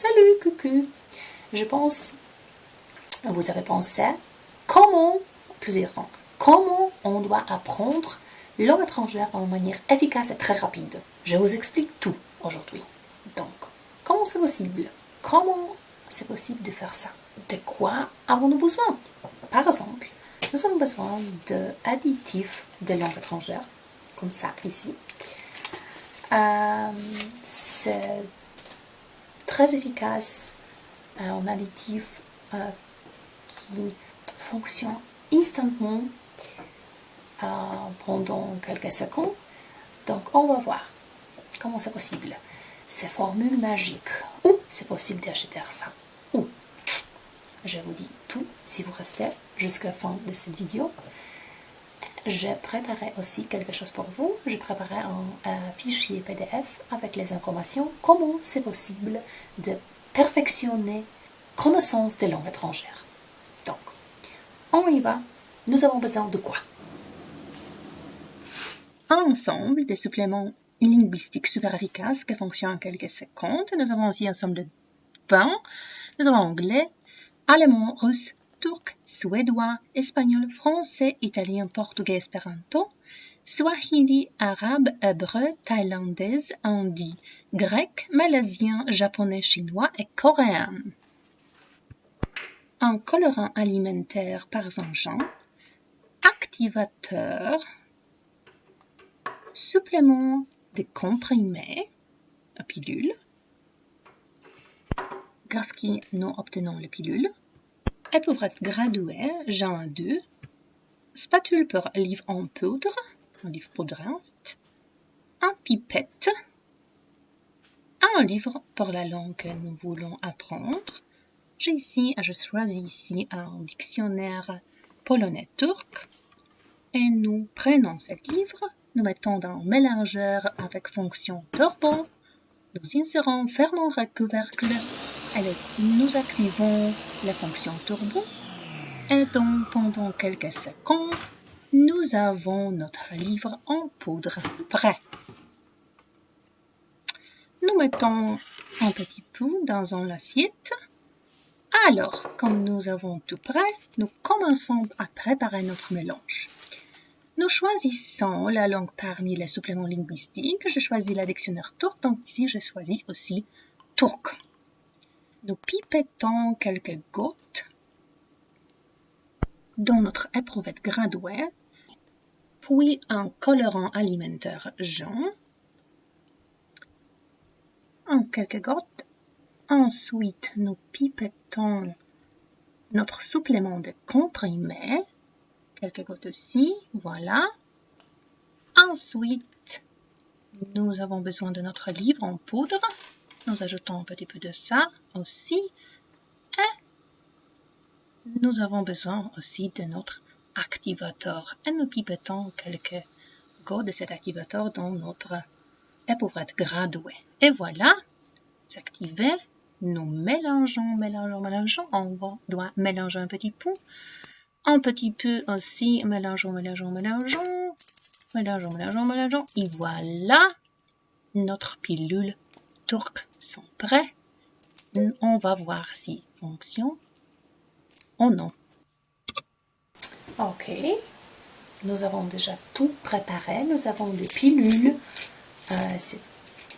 Salut, coucou. Je pense, vous avez pensé, comment, plusieurs temps, comment on doit apprendre langue étrangère d'une manière efficace et très rapide. Je vous explique tout aujourd'hui. Donc, comment c'est possible? Comment c'est possible de faire ça? De quoi avons-nous besoin? Par exemple, nous avons besoin d'additifs de langue étrangère, comme ça ici. C'est très efficace, un additif qui fonctionne instantanément pendant quelques secondes. Donc, on va voir comment c'est possible. C'est formule magique. Ou c'est possible d'acheter ça. Ou, je vous dis tout si vous restez jusqu'à la fin de cette vidéo. J'ai préparé aussi quelque chose pour vous. J'ai préparé un fichier PDF avec les informations. Comment c'est possible de perfectionner connaissance des langues étrangères. Donc, on y va. Nous avons besoin de quoi? Un ensemble de suppléments linguistiques super efficaces qui fonctionnent en quelques secondes. Nous avons aussi un ensemble de 20. Nous avons anglais, allemand, russe, turc, suédois, espagnol, français, italien, portugais, espéranto, swahili, arabe, hébreu, thaïlandaise, hindi, grec, malaisien, japonais, chinois et coréen. Un colorant alimentaire par engin, activateur, supplément de comprimés à pilule, grâce qui nous obtenons la pilule, épreuvrette graduée, genre 2, spatule pour livre en poudre, un livre poudrante, un pipette, un livre pour la langue que nous voulons apprendre. Je choisis ici un dictionnaire polonais-turc et nous prenons ce livre, nous mettons dans un mélangeur avec fonction turbo, nous insérons, fermons le couvercle et nous activons la fonction turbo et donc pendant quelques secondes, nous avons notre livre en poudre prêt. Nous mettons un petit peu dans une assiette. Alors, comme nous avons tout prêt, nous commençons à préparer notre mélange. Nous choisissons la langue parmi les suppléments linguistiques. Je choisis le dictionnaire turc, donc ici je choisis aussi turc. Nous pipettons quelques gouttes dans notre éprouvette graduée, puis un colorant alimentaire jaune, en quelques gouttes. Ensuite, nous pipettons notre supplément de comprimé, quelques gouttes aussi, voilà. Ensuite, nous avons besoin de notre livre en poudre. Nous ajoutons un petit peu de ça aussi. Et nous avons besoin aussi de notre activateur. Et nous pipettons quelques gouttes de cet activateur dans notre épreuvrette graduée. Et voilà, c'est activé. Nous mélangeons. On doit mélanger un petit peu aussi. Mélangeons. Et voilà, notre pilule turque sont prêts. On va voir si fonctionne ou non. Ok. Nous avons déjà tout préparé. Nous avons des pilules. C'est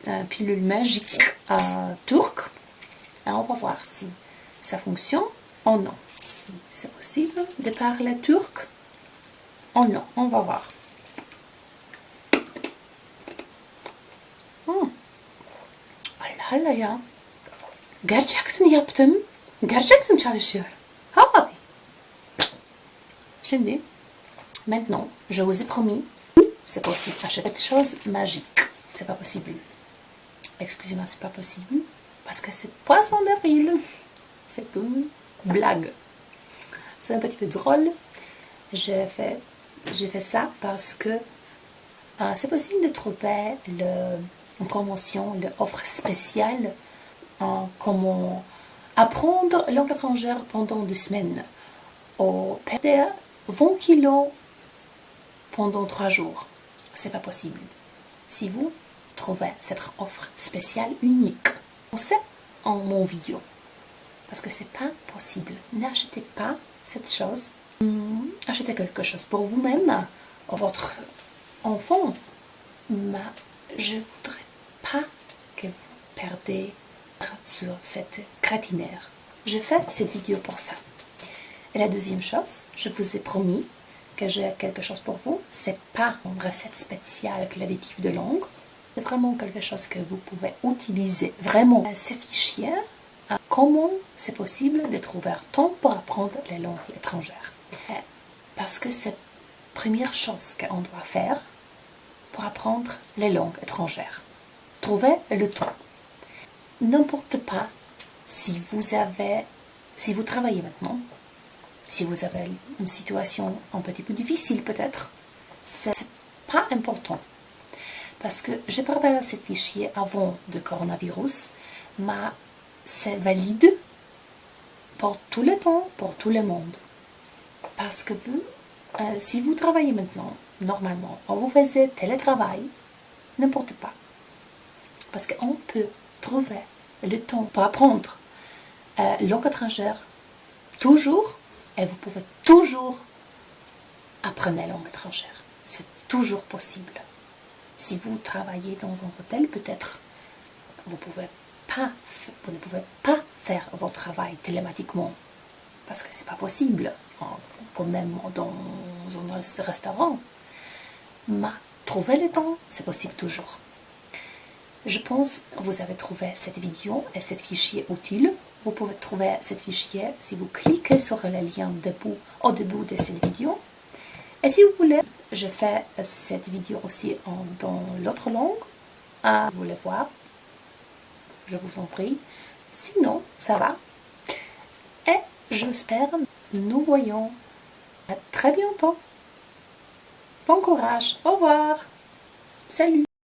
une pilule magique turque. Et on va voir si ça fonctionne ou non. C'est possible de parler turc ou non. On va voir. Allah ya. Gerçekten yaptım. Gerçekten çalışıyor. Hadi. Şimdi, maintenant, je vous ai promis, c'est possible. Acheter des choses magiques. C'est pas possible. Excusez-moi, c'est pas possible. Parce que c'est poisson d'avril. C'est une blague. C'est un petit peu drôle. J'ai fait ça parce que c'est possible de trouver une promotion, l'offre spéciale comment apprendre langue étrangère pendant 2 semaines ou perdre 20 kilos pendant 3 jours. C'est pas possible. Si vous trouvez cette offre spéciale unique, en mon vidéo. Parce que c'est pas possible. N'achetez pas cette chose. Achetez quelque chose pour vous-même, votre enfant. Mais je voudrais pas que vous perdez sur cette gratinaire. Je fais cette vidéo pour ça. Et la deuxième chose, je vous ai promis que j'ai quelque chose pour vous. C'est pas une recette spéciale avec l'additif de langue. C'est vraiment quelque chose que vous pouvez utiliser. Vraiment, ces fichiers, comment c'est possible de trouver un temps pour apprendre les langues étrangères. Parce que c'est la première chose qu'on doit faire pour apprendre les langues étrangères. Trouver le temps. N'importe pas si vous travaillez maintenant, si vous avez une situation un petit peu difficile peut-être, c'est pas important. Parce que j'ai préparé ce fichier avant le coronavirus, mais c'est valide pour tout le temps, pour tout le monde. Parce que si vous travaillez maintenant, normalement, ou vous faites télétravail, n'importe pas. Parce qu'on peut trouver le temps pour apprendre langue étrangère toujours, et vous pouvez toujours apprendre la langue étrangère. C'est toujours possible. Si vous travaillez dans un hôtel, peut-être vous ne pouvez pas faire votre travail télématiquement parce que c'est pas possible, comme même dans un restaurant. Mais trouver le temps, c'est possible toujours. Je pense que vous avez trouvé cette vidéo et ce fichier utile. Vous pouvez trouver ce fichier si vous cliquez sur le lien au début de cette vidéo. Et si vous voulez, je fais cette vidéo aussi dans l'autre langue. Vous voulez voir, je vous en prie. Sinon, ça va. Et j'espère nous voyons à très bientôt. Bon courage. Au revoir. Salut.